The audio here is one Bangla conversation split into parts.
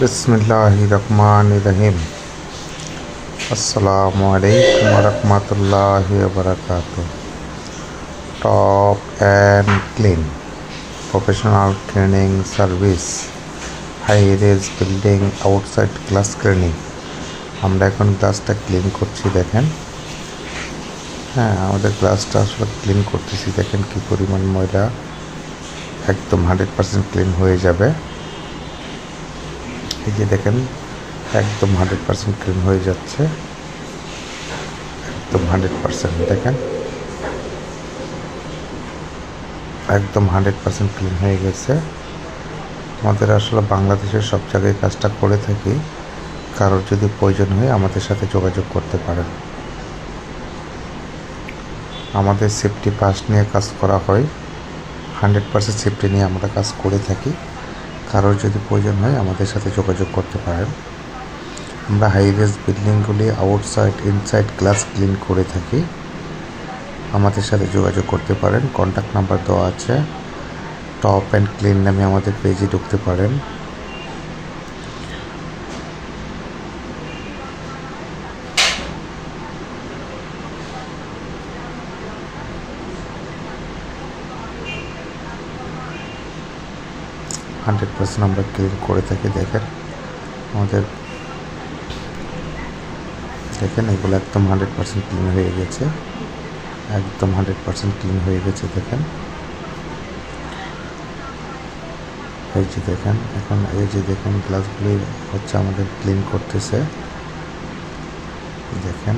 बिस्मिल्लाहिर्रहमानिर्रहीम। अस्सलामु अलैकुम वरहमतुल्लाहि वबरकातुह। Top and clean professional cleaning service, high rise building outside glass cleaning. আমরা এখন গ্লাসটা ক্লিন করছি, দেখেন। হ্যাঁ, আমাদের গ্লাসটা আসলে ক্লিন করতেছি, দেখেন কি পরিমাণ ময়লা। একদম 100% ক্লিন হয়ে যাবে। এই যে দেখেন, একদম 100% ক্লিন হয়ে যাচ্ছে, একদম 100% দেখেন, একদম 100% ক্লিন হয়ে গেছে। আমাদের আসলে বাংলাদেশের সব জায়গায় কাজটা করে থাকি। কারোর যদি প্রয়োজন হয় আমাদের সাথে যোগাযোগ করতে পারেন। আমাদের সেফটি পাস নিয়ে কাজ করা হয়, 100% সেফটি নিয়ে আমরা কাজ করে থাকি। কারোর যদি প্রয়োজন হয় আমাদের সাথে যোগাযোগ করতে পারেন। আমরা হাই রেজ বিল্ডিংগুলি আউটসাইড ইনসাইড গ্লাস ক্লিন করে থাকি। আমাদের সাথে যোগাযোগ করতে পারেন। কন্ট্যাক্ট নাম্বার দেওয়া আছে। টপ অ্যান্ড ক্লিন নামে আমাদের পেজে ঢুকতে পারেন। হান্ড্রেড পার্সেন্ট আমরা ক্লিন করে থাকি। দেখেন আমাদের, দেখেন এগুলো একদম 100% ক্লিন হয়ে গেছে, একদম 100% ক্লিন হয়ে গেছে। দেখেন, এই যে দেখেন, এখন এই যে দেখেন গ্লাসগুলি হচ্ছে আমাদের ক্লিন করতেছে, দেখেন।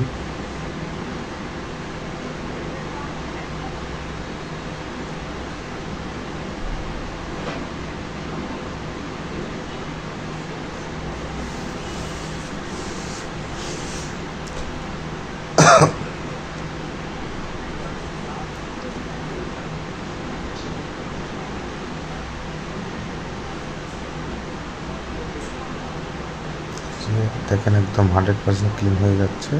দেখেন একদম 100% ক্লিন হয়ে যাচ্ছে।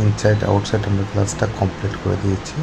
ইনসাইড আউটসাইড আমরা গ্লাসটা কমপ্লিট করে দিয়েছি।